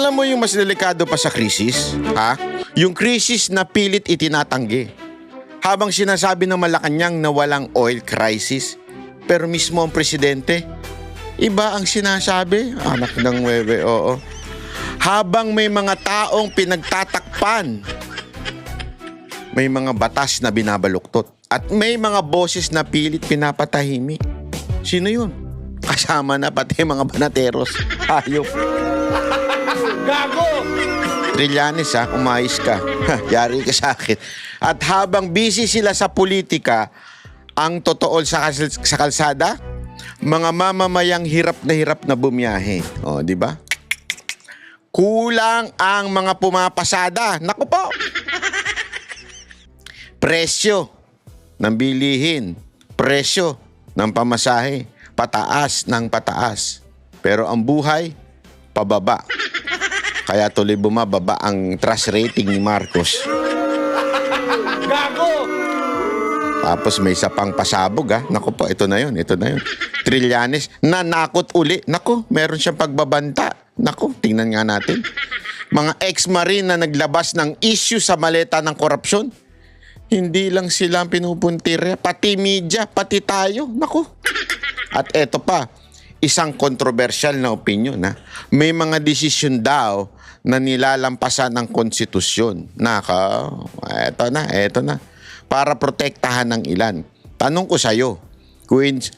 alam mo yung mas delikado pa sa krisis? Ha? Yung krisis na pilit itinatanggi. Habang sinasabi ng Malacanang na walang oil crisis, pero mismo ang presidente, iba ang sinasabi. Anak ng webe, oo. Habang may mga taong pinagtatakpan, may mga batas na binabaluktot, at may mga boses na pilit pinapatahimik. Sino yun? Kasama na pati mga banateros. Hayop. Gago! Trillanes ha, umayos ka. Yari ka sa akin. At habang busy sila sa politika, ang totoo sa kalsada, mga mamamayang hirap na bumiyahe. O, di ba? Kulang ang mga pumapasada. Naku po! Presyo ng bilihin, presyo ng pamasahe, pataas ng pataas. Pero ang buhay, pababa. Kaya tuloy bumababa ang trust rating ni Marcos. Gago! Tapos may isa pang pasabog ha. Naku po, ito na yun. Trillanes, nanakot uli. Naku, meron siyang pagbabanta. Naku, tingnan nga natin. Mga ex-marine na naglabas ng issue sa maleta ng korupsyon. Hindi lang sila ang pinupuntirya, pati media, pati tayo. Naku. At eto pa, isang kontrobersyal na opinion. Ha? May mga desisyon daw na nilalampasan ng konstitusyon. Naka, eto na. Para protektahan ng ilan. Tanong ko sa'yo,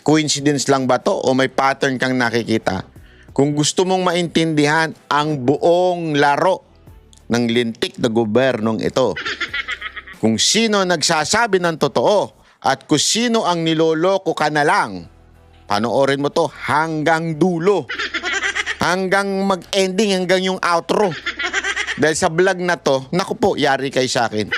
coincidence lang ba to o may pattern kang nakikita? Kung gusto mong maintindihan ang buong laro ng lintik na gobernong ito, kung sino nagsasabi ng totoo at kung sino ang niloloko ka na lang, panoorin mo to hanggang dulo. Hanggang mag-ending, hanggang yung outro. Dahil sa vlog na to, naku po, yari kayo sa akin.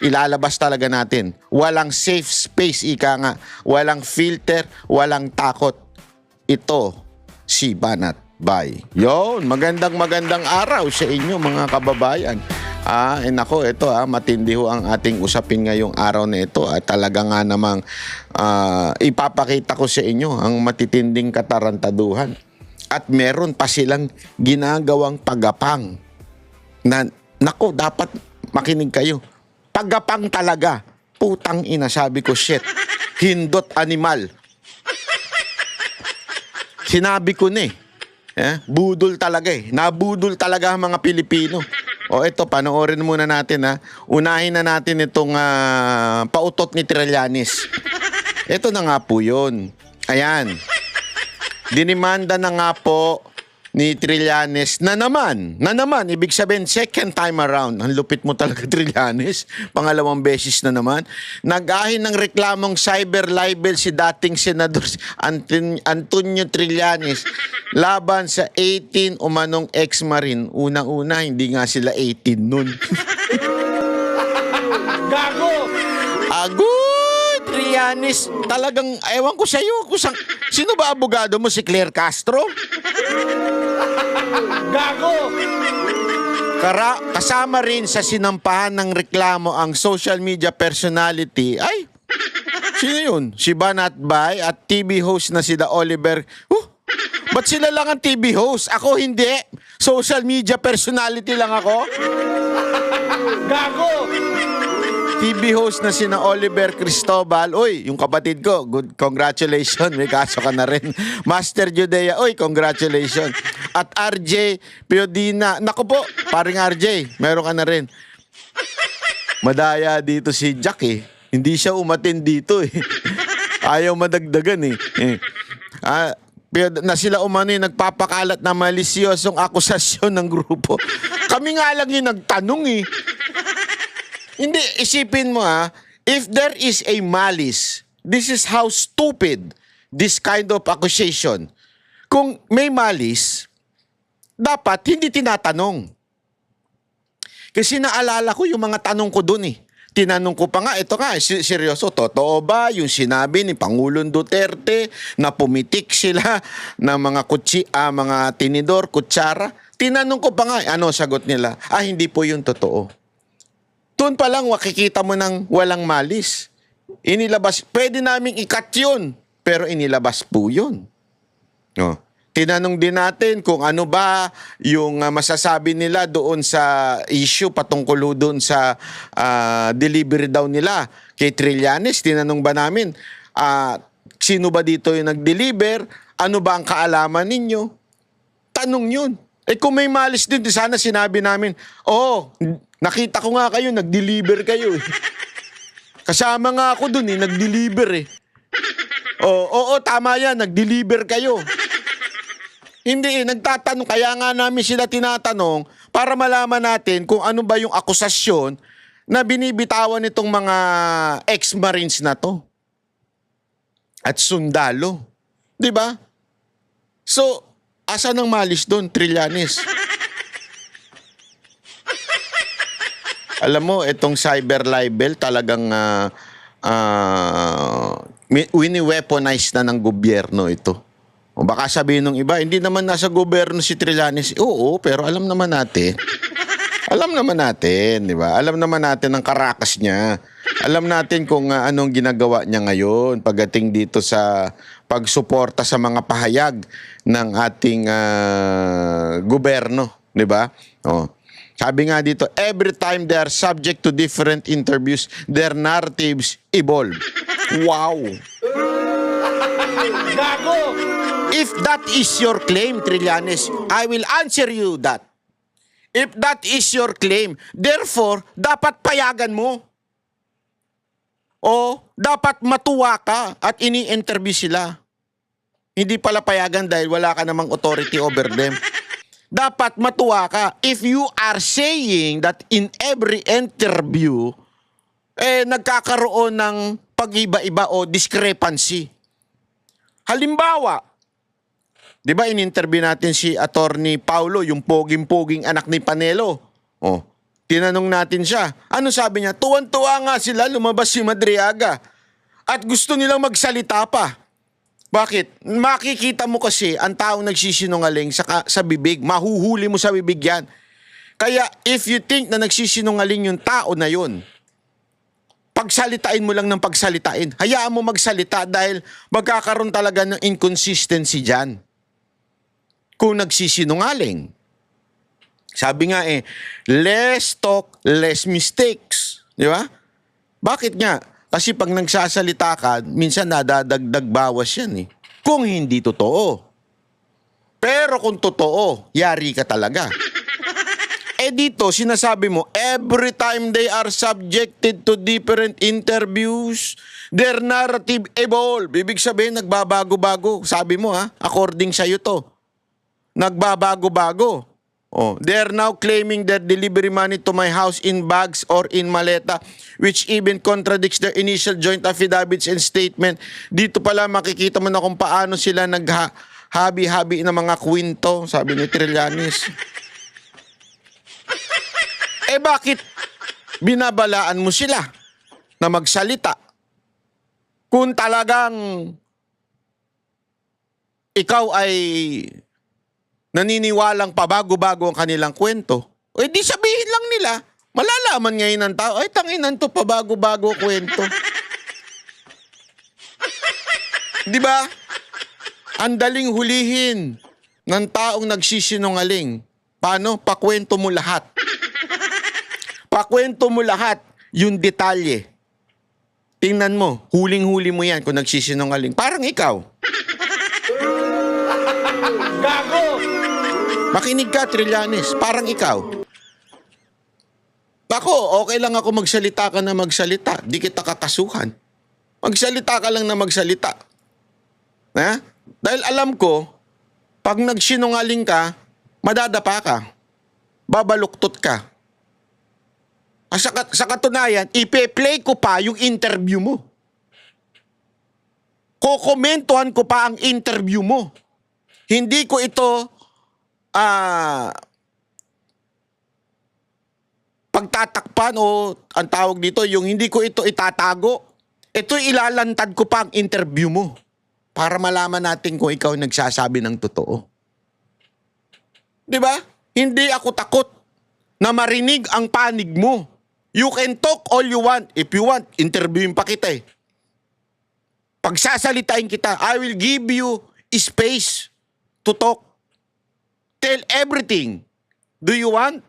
Ilalabas talaga natin. Walang safe space, ika nga. Walang filter, walang takot. Ito, si Banat Bay. Yon, magandang araw sa inyo mga kababayan. Nako, ito matindi ho ang ating usapin ngayong araw na ito at talaga nga namang ipapakita ko sa inyo ang matitinding katarantaduhan. At meron pa silang ginagawang pagapang na, nako, dapat makinig kayo. Pagapang talaga. Putang ina, sabi ko, shit. Hindot animal. Sinabi ko na budol talaga Nabudol talaga ang mga Pilipino. O ito, panoorin muna natin ha. Unahin na natin itong pautot ni Trillanes. Ito na nga po yun. Ayan. Dinimanda na nga po ni Trillanes na naman. Ibig sabihin, second time around. Ang lupit mo talaga, Trillanes. Pangalawang beses na naman. Nag-ahin ng reklamong cyber libel si dating Senador Antonio Trillanes laban sa 18 umanong ex-marine. Unang-una, hindi nga sila 18 nun. Gago! Agoy! Trillanes, talagang, ewan ko sa'yo. Sino ba abogado mo? Si Claire Castro? Gago! Kasama rin sa sinampahan ng reklamo ang social media personality. Ay, sino yun? Si Banat Bay at TV host na sila Oliver. Ba't sila lang ang TV host? Ako hindi. Social media personality lang ako. Gago! TV host na sina Oliver Cristobal. Uy, yung kapatid ko, good, congratulations. May kaso ka na rin. Master Judea, uy, congratulations. At RJ Piodina. Naku po, paring RJ, meron ka na rin. Madaya dito si Jack Hindi siya umatin dito Ayaw madagdagan na sila umano nagpapakalat na malisyosong akusasyon ng grupo. Kami nga lang yung nagtanong Hindi, isipin mo if there is a malice, this is how stupid this kind of accusation. Kung may malice, dapat hindi tinatanong. Kasi naalala ko yung mga tanong ko dun Tinanong ko pa nga, ito nga, seryoso, totoo ba yung sinabi ni Pangulong Duterte na pumitik sila ng mga tinidor, kutsara? Tinanong ko pa nga, ano sagot nila? Hindi po yung totoo. Doon pa lang makikita mo ng walang malis. Inilabas, pwede naming ikat yun, pero inilabas po yun. Tinanong din natin kung ano ba yung masasabi nila doon sa issue patungkol doon sa delivery daw nila kay Trillanes. Tinanong ba namin, sino ba dito yung nag-deliver? Ano ba ang kaalaman ninyo? Tanong yun. Kung may malis din, sana sinabi namin, nakita ko nga kayo, nag-deliver kayo. Kasama nga ako dun nag-deliver . Oo, tama yan, nag-deliver kayo. Hindi nagtatanong, kaya nga namin sila tinatanong para malaman natin kung ano ba yung akusasyon na binibitawan nitong mga ex-marines na to. At sundalo. Di ba? So, asa ng malis doon, Trillanes? Alam mo, itong cyber libel talagang wini-weaponize na ng gobyerno ito. O baka sabihin ng iba, hindi naman nasa gobyerno si Trillanes. Oo, pero alam naman natin. Alam naman natin, di ba? Alam naman natin ang karakas niya. Alam natin kung anong ginagawa niya ngayon pagdating dito sa pagsuporta sa mga pahayag ng ating gobyerno, di ba? Sabi nga dito, every time they are subject to different interviews, their narratives evolve. Wow! Gago! If that is your claim, Trillanes, I will answer you that. If that is your claim, therefore, dapat payagan mo. O dapat matuwa ka at ini-interview sila. Hindi pala payagan dahil wala ka namang authority over them. Dapat matuwa ka. If you are saying that in every interview, nagkakaroon ng pag-iba-iba o discrepancy. Halimbawa, di ba in-interview natin si Attorney Paulo, yung poging-poging anak ni Panelo? Tinanong natin siya. Ano sabi niya? Tuwan-tuwa nga sila, lumabas si Madriaga. At gusto nilang magsalita pa. Bakit? Makikita mo kasi ang taong nagsisinungaling sa bibig. Mahuhuli mo sa bibig yan. Kaya if you think na nagsisinungaling yung tao na yun, pagsalitain mo lang ng pagsalitain. Hayaan mo magsalita dahil magkakaroon talaga ng inconsistency dyan. Kung nagsisinungaling. Sabi nga less talk, less mistakes. Di ba? Bakit nga? Kasi pag nagsasalita ka, minsan nadadagdag bawas yan . Kung hindi totoo. Pero kung totoo, yari ka talaga. Dito, sinasabi mo, every time they are subjected to different interviews, their narrative evolve. Ibig sabihin, nagbabago-bago. Sabi mo according sa'yo to. Nagbabago-bago. They're now claiming their delivery money to my house in bags or in maleta, which even contradicts their initial joint affidavits and statement. Dito pala makikita mo na kung paano sila naghabi-habi ng mga kwento, sabi ni Trillanes. Bakit binabalaan mo sila na magsalita? Kung talagang ikaw ay naniniwalang pabago-bago ang kanilang kwento, di sabihin lang nila, malalaman ngayon ng tao, tanginan to, pabago-bago kwento. Di ba? Ang daling hulihin ng taong nagsisinungaling. Paano? Pakwento mo lahat. Pakwento mo lahat yung detalye. Tingnan mo, huling-huli mo yan kung nagsisinungaling. Parang ikaw. Gago! Makinig ka, Trillanes. Parang ikaw. Ako, okay lang ako magsalita ka na magsalita. Di kita kakasuhan. Magsalita ka lang na magsalita. Dahil alam ko, pag nagsinungaling ka, madadapa ka. Babaluktot ka. Sa katunayan, ipe-play ko pa yung interview mo. Kokomentuhan ko pa ang interview mo. Hindi ko ito pagtatakpan o ang tawag dito, yung hindi ko ito itatago. Ito ilalantad ko pa ang interview mo para malaman natin kung ikaw nagsasabi ng totoo. Di ba? Hindi ako takot na marinig ang panig mo. You can talk all you want. If you want, interviewin pa kita . Pagsasalitain kita, I will give you space to talk. Tell everything. Do you want?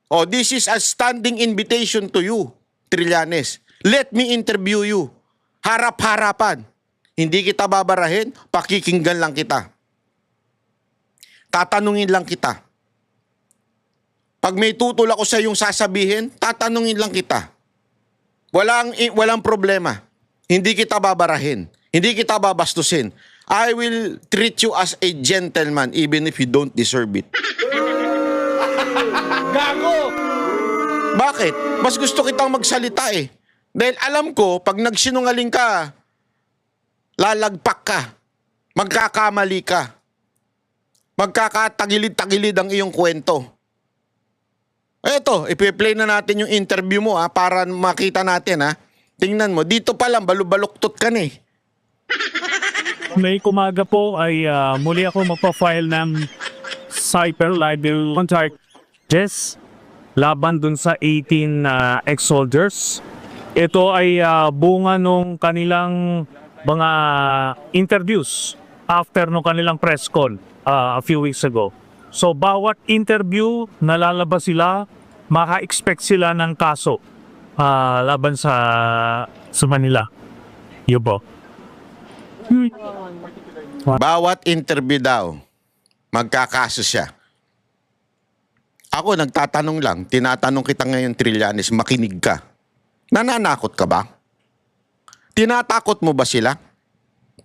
Oh, this is a standing invitation to you, Trillanes. Let me interview you. Harap-harapan. Hindi kita babarahin, pakikinggan lang kita. Tatanungin lang kita. Pag may tutol ako sa iyong sasabihin, tatanungin lang kita. Walang problema. Hindi kita babarahin. Hindi kita babastusin. I will treat you as a gentleman even if you don't deserve it. Gago! Bakit? Mas gusto kitang magsalita eh. Dahil alam ko, pag nagsinungaling ka, lalagpak ka. Magkakamali ka. Magkakatagilid-tagilid ang iyong kwento. Eto, ipi-play na natin yung interview mo para makita natin Tingnan mo, dito pa lang, balubaluktot ka na eh. May kumaga po ay muli ako magpa-file ng cyber libel charges laban dun sa 18 ex-soldiers. Ito ay bunga nung kanilang mga interviews after nung kanilang press call a few weeks ago. So bawat interview nalalabas sila, maka-expect sila ng kaso laban sa Manila. Yubo. Bawat interview daw, magkakaso siya. Ako nagtatanong lang, tinatanong kita ngayon, Trillanes, makinig ka. Nananakot ka ba? Tinatakot mo ba sila?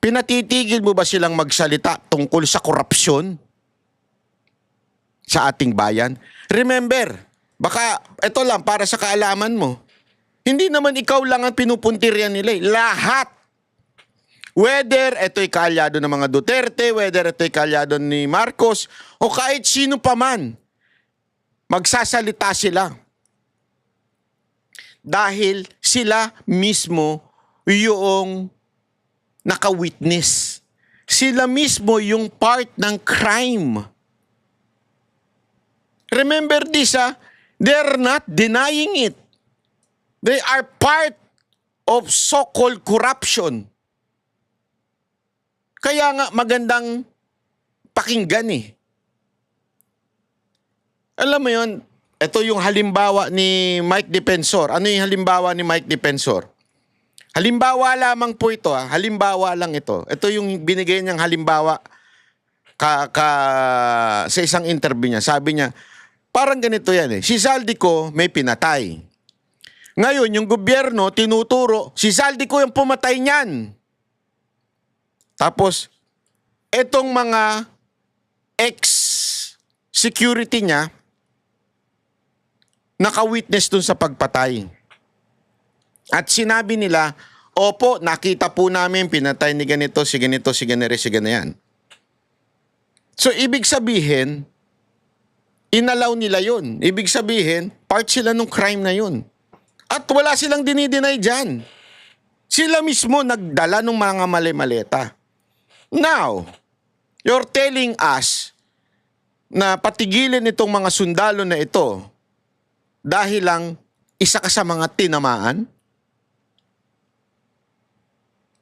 Pinatitigil mo ba silang magsalita tungkol sa korupsyon sa ating bayan? Remember, baka ito lang para sa kaalaman mo, hindi naman ikaw lang ang pinupuntiryan nila. Lahat. Whether ito'y kaalyado ng mga Duterte, whether ito'y kaalyado ni Marcos, o kahit sino pa man, magsasalita sila. Dahil sila mismo yung naka-witness. Sila mismo yung part ng crime. Remember this, they're not denying it. They are part of so-called corruption. Kaya nga magandang pakinggan eh. Alam mo yun, ito yung halimbawa ni Mike Defensor. Ano yung halimbawa ni Mike Defensor? Halimbawa lamang po ito. Halimbawa lang ito. Ito yung binigay niyang halimbawa sa isang interview niya. Sabi niya, parang ganito yan eh. Si Zaldico may pinatay. Ngayon, yung gobyerno tinuturo, si Zaldico yung pumatay niyan. Tapos, etong mga ex-security niya, naka-witness dun sa pagpatay. At sinabi nila, opo, nakita po namin, pinatay ni ganito, si ganito, si ganere, si ganayan. So, ibig sabihin, inalaw nila yun. Ibig sabihin, part sila ng crime na yun. At wala silang dinideny dyan. Sila mismo nagdala ng mga mali-maleta. Now, you're telling us na patigilin itong mga sundalo na ito dahil lang isa ka sa mga tinamaan?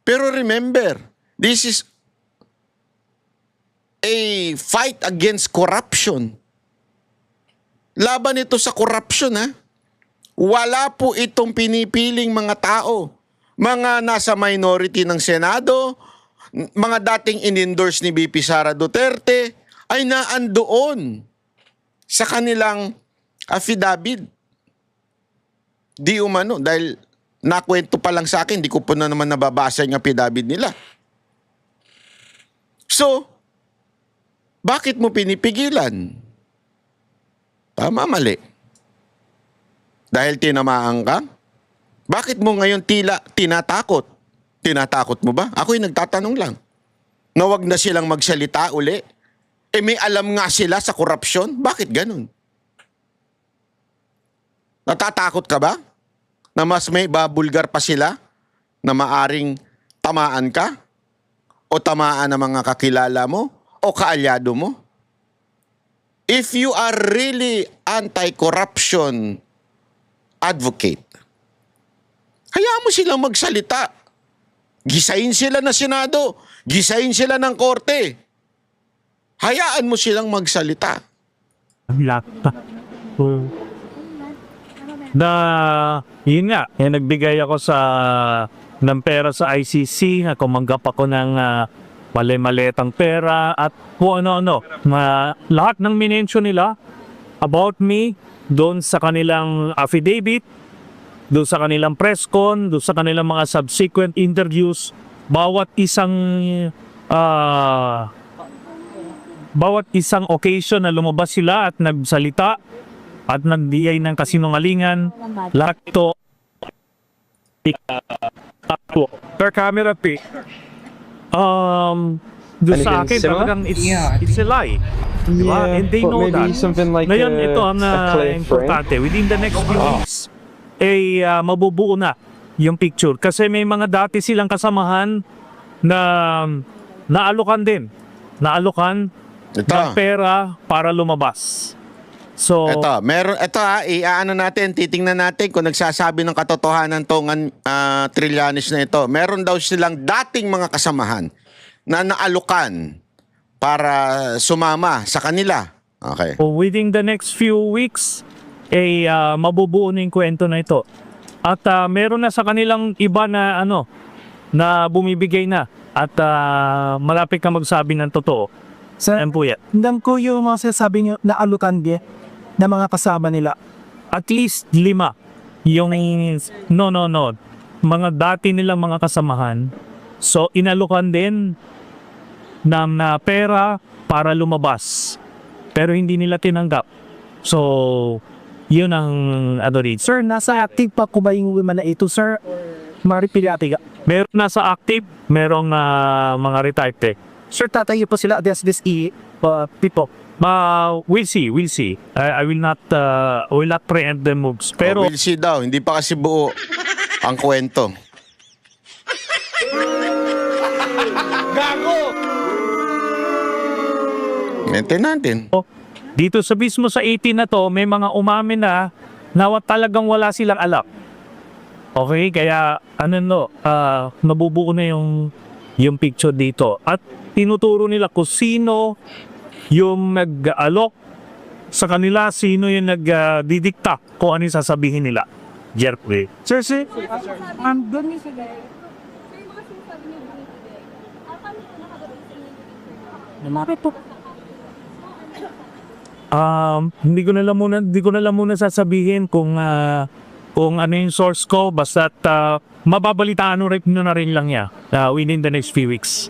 Pero remember, this is a fight against corruption. Laban ito sa corruption, Wala po itong pinipiling mga tao. Mga nasa minority ng Senado, mga dating in-endorse ni VP Sara Duterte, ay naandoon sa kanilang affidavit. Di umano, dahil nakwento pa lang sa akin, di ko po na naman nababasa yung affidavit nila. So, bakit mo pinipigilan? Tama, mali. Dahil tinamaan ka? Bakit mo ngayon tila tinatakot? Tinatakot mo ba? Ako'y nagtatanong lang. Na wag na silang magsalita uli. May alam nga sila sa korupsyon. Bakit ganun? Natatakot ka ba? Na mas may babulgar pa sila? Na maaring tamaan ka? O tamaan ng mga kakilala mo? O kaalyado mo? If you are really anti-corruption advocate, hayaan mo silang magsalita. Gisain sila ng Senado. Gisain sila ng Korte. Hayaan mo silang magsalita. Lakta. Na, yun nga, nagbigay ako ng pera sa ICC, kumanggap ako ng mali-maletang pera at kung ano-ano. Lahat ng minensyon nila about me doon sa kanilang affidavit, doon sa kanilang press con, doon sa kanilang mga subsequent interviews, bawat isang occasion na lumabas sila at nagsalita at nagdiyay ng kasinungalingan, lahat ito per camera pic. Doon sa akin similar? talagang it's a lie. Diba? And they but know maybe that. something like Ngayon, a, ito ang a clay frame. importante. Within the next few weeks, mabubuo na yung picture. Kasi may mga dati silang kasamahan na naalukan din. Naalukan ng Ito. pera para lumabas. So, Iaano natin, titingnan natin kung nagsasabi ng katotohanan tong Trillanes na ito. Meron daw silang dating mga kasamahan na naalukan para sumama sa kanila. Okay. within the next few weeks, mabubuo na yung kwento na ito. At meron na sa kanilang iba na na bumibigay na at malapit ka magsabi ng totoo. Sir, Ayan po yan. Ndam ko yung mga sinasabi niyo na alukan din na mga kasama nila. At least 5 yung no mga dati nilang mga kasamahan, so inalukan din ng pera para lumabas pero hindi nila tinanggap. So yun ang rin. Sir, nasa active pa ko ba yung women na ito, sir? Maripilati ka. Meron nasa active, merong mga retired eh. Sir, tatayo po sila against this people. We'll see. I will not preempt the moves. Pero We'll see daw, hindi pa kasi buo ang kwento. Mente natin. dito sa mismo sa 18 na to, may mga umamin na talagang wala silang alam. Okay, kaya nabubuo na yung picture dito. At tinuturo nila kung sino yung nag-alok sa kanila, sino yung nagdidikta kung ano yung sasabihin nila. Jerry. Sir, doon lumapit po. Hindi ko na lang muna sasabihin kung ano yung source ko, basta mababalitaan nyo na rin lang niya within the next few weeks.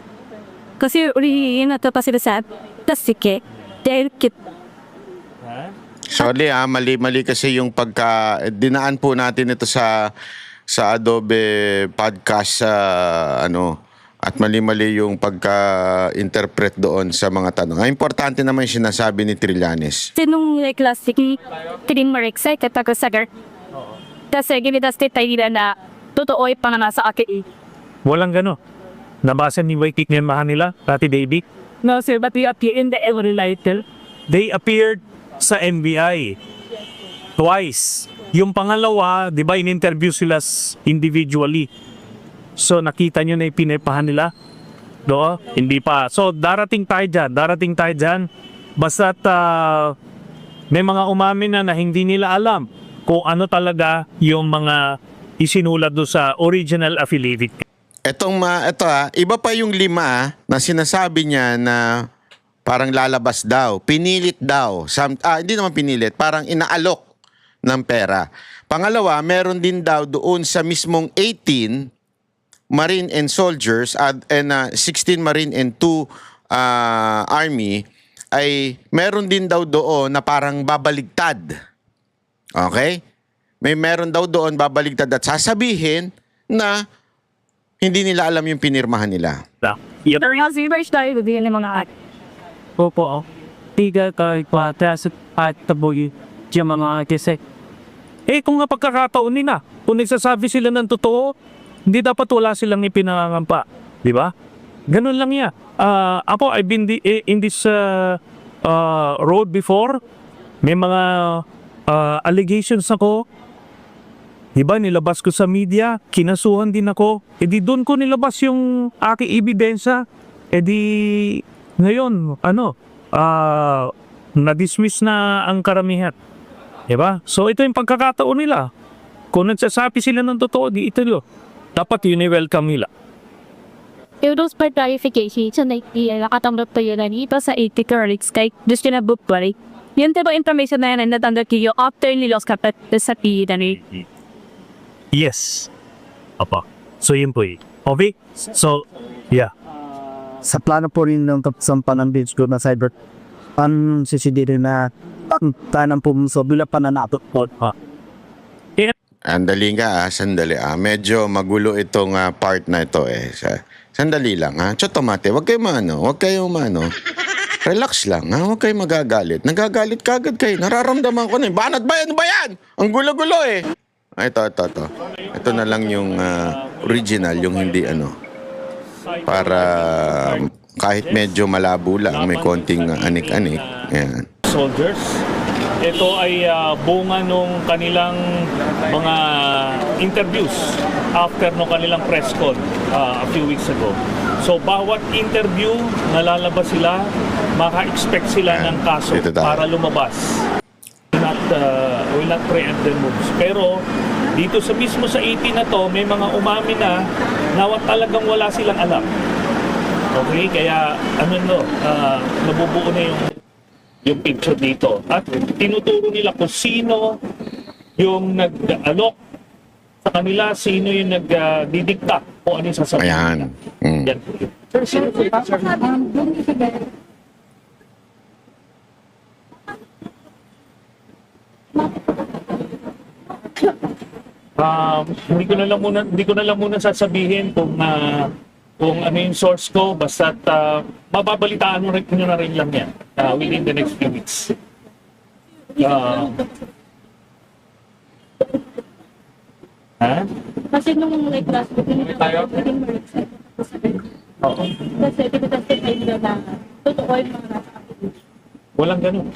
kasi 우리 natapasila sa tasike dahil Sorry mali kasi yung dinaan po natin ito sa Adobe Podcast at mali yung pagka-interpret doon sa mga tanong. Ang importante naman yung sinasabi ni Trillanes. nung classic tirin mo excited ako sa gar. Kasi ginidaste tayo na totoo yung pangalan sa akin. Walang gano. Nabasa ni Waikik ng Manila, Tati Baby. No, sir, but we appear in the every title. They appeared sa NBI twice. Yung pangalawa, di ba, in-interview sila individually. So, nakita nyo na ipinipahan nila? No? Hindi pa. So, darating tayo dyan. Basta't may mga umamin na hindi nila alam kung ano talaga yung mga isinulat do sa original affidavit. Ito iba pa yung 5 na sinasabi niya na parang lalabas daw, pinilit daw, hindi naman pinilit, parang inaalok ng pera. Pangalawa, meron din daw doon sa mismong 18 Marine and soldiers and 16 Marine and 2 Army ay meron din daw doon na parang babaligtad. Okay? Meron daw doon babaligtad at sasabihin na hindi nila alam yung pinirmahan nila. Yep. Pero yung zivers tayo, hindi yung mga Opo, tiga ka ipatas at taboy yung mga kasi. Kung nga pagkakataon nila, kung nagsasabi sila ng totoo, hindi dapat wala silang ipinangangampa. Di ba? Ganun lang yan. Ako, I've been in this road before. May mga allegations ako. Diba, nilabas ko sa media, kinasuhan din ako. Di doon ko nilabas yung aking ebidensya. Di, ngayon, na-dismiss na ang karamihan. Diba? So ito yung pagkakataon nila. Kung nagsasabi sila ng totoo, di ito yun. Dapat yun i-welcome nila. Euros per clarification sa nakatanggap tayo na iba sa 80 corrects kay gusto na bukbalik. Yun diba information na yan na natanggap kayo after nilos kapat sa piyan ni. Yes. Apa. So yun po eh. Okay? So, yeah. Sa plano po rin ng kapsampan ng beach group na cyber ang sisidirin na tanang pumso bila pa na nato. Andali nga, sandali. Medyo magulo itong part na ito eh. Sandali lang, Chotomate, huwag kayo relax lang, huwag kayo magagalit. Nagagalit kagad kayo. Nararamdaman ko na. Banat ba yan? Ano ba yan? Ang gulo-gulo eh. Ito. Ito na lang yung original, yung hindi para kahit medyo malabo lang, may konting anik-anik. Ayan. Soldiers. Ito ay bunga nung kanilang mga interviews after nung kanilang press con a few weeks ago. So bawat interview nalalabas sila, maka-expect sila ng kaso Dito tayo. para lumabas. Will not preempt their moves. Pero dito sa mismo sa 18 na to, may mga umamin na talagang wala silang alam. Okay, kaya nabubuo na yung picture dito. At tinuturo nila kung sino yung nag-alok sa kanila, sino yung nagdidikta kung ano yung sasabihin. Ayan. Yan. Hindi ko na lang muna sasabihin kung ano yung source ko, basta mababalitaan nyo na rin lang yan within the next few weeks. Kasi nung like last week, Oo. kasi pinatested tayo nila na totoo yung mga nasa application. Walang ganun.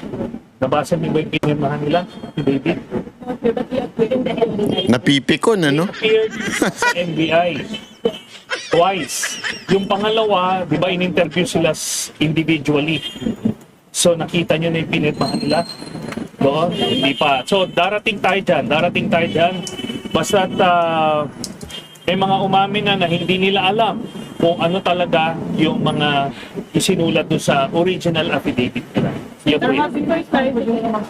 Nabasa niyo ba yung pinirmahan nila, si David? Okay, but we are in the NBI. Napipikon, Appeared sa NBI twice. Yung pangalawa, di ba, in-interview sila individually. So, nakita nyo na yung pinirmahan nila? Doon? Hindi pa. So, darating tayo dyan. Basta may mga umamin na hindi nila alam kung ano talaga yung mga isinulat doon sa original affidavit nila. Yan po yun. Before starting yung mga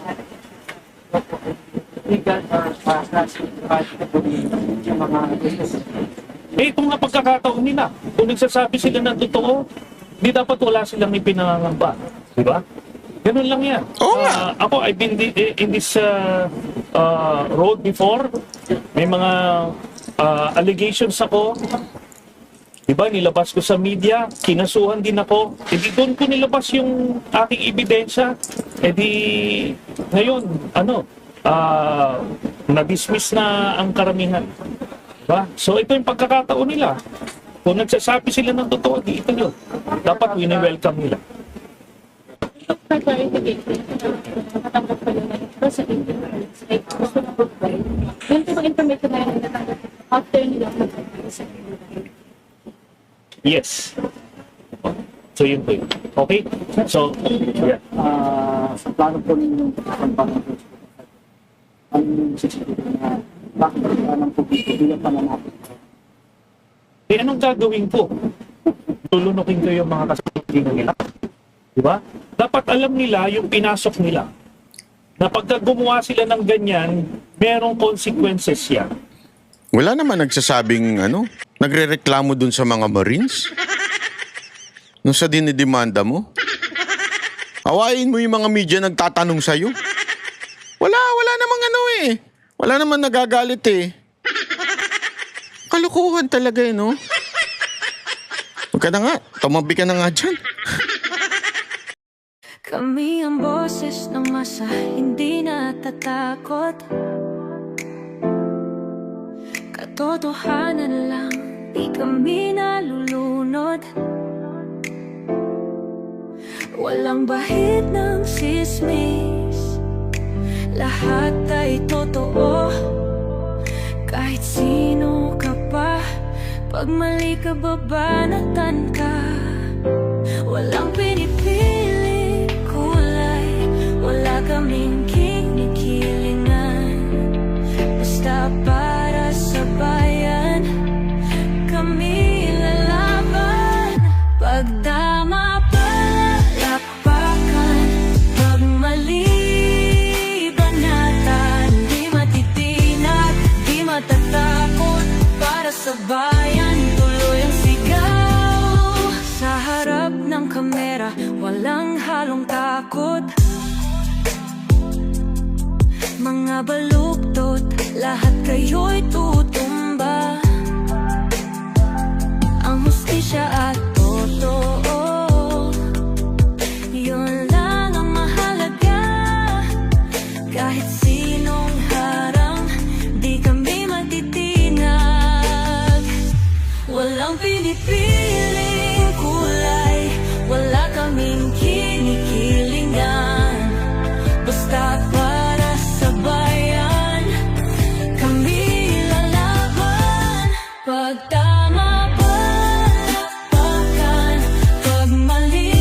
Kung nga pagkakataon nila, kung nagsasabi sila ng totoo, di dapat wala silang ipinangangamba. Di ba? Ganun lang yan. Oo nga. Ako, I've been in this road before. May mga allegations ako. Diba, nilabas ko sa media, kinasuhan din ako. Di doon ko nilabas yung aking ebidensya. Di ngayon, na-dismiss na ang karamihan. Diba? So ito yung pagkakataon nila. Kung nagsasabi sila ng totoo, di ito yun. Dapat wini-welcome nila. for clarification, nakatanggap pa yun na sa interviews, like gusto na provide. Yun po information na yun natanggap after nila mag-provide sa Yes. So yun po yun. Okay? So, yeah. Sa plano po ninyo ang sisigaw na bakit ng publiko bilang pananapit. Anong gagawin ko? Lulunukin ko yung mga kasama nila. Diba? Dapat alam nila yung pinasok nila. Na pagka gumawa sila ng ganyan, merong consequences yan. Wala naman nagsasabing nagrereklamo dun sa mga Marines. Nung sa dinidemanda mo. Awayin mo yung mga media nagtatanong sa'yo. Wala namang Wala naman nagagalit eh. Kalukuhan talaga no? Huwag ka na nga, tumabi ka na nga dyan. Kami ang boses ng masa, hindi natatakot. Katotohanan lang, di kami nalulunod. Walang bahid ng sismis, lahat ay totoo. Kahit sino ka pa, pag mali ka babanatan ka. Walang pinipili, kaming kinikilingan. Basta para sa bayan, kami lalaban. Pag tama palakpakan, pag mali banatan, di matitinag, di matatakot. Para sa bayan, tuloy ang sigaw. Sa harap ng kamera, walang halong takot. Mga baluktot, lahat kayo'y tutumba. Ang hustisya at totoo, yun lang ang mahalaga. Kahit sinong harang, di kami matitinag. Walang pinipiling kulay, wala kaming kinikilingan. Basta para sa bayan, kami lalaban. Pag tama palakpakan, pag mali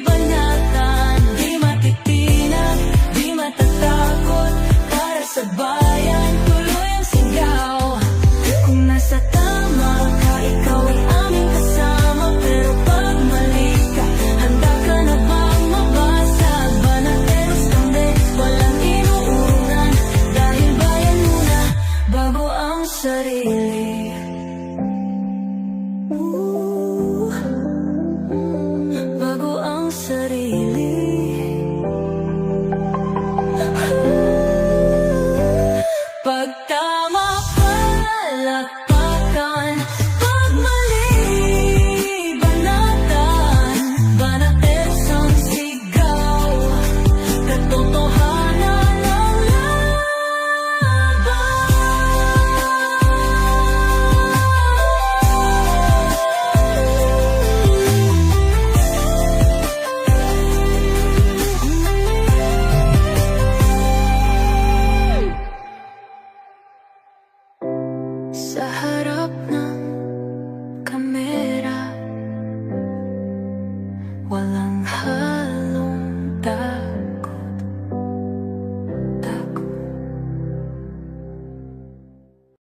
banatan, di matitinag, di matatakot. Para sa bayan, tuloy ang sigaw. Kung nasa tama ka, ikaw ay aming kasama. Pero pag mali ka, handa ka na bang mabasag? Banateros kami, walang inuunan. Dahil bayan muna, bago ang sarili. Bago ang sarili. Pag tama palakpakan, pag mali banatan, banateros ang sigaw. Katotohanan ang sa harap ng kamera, walang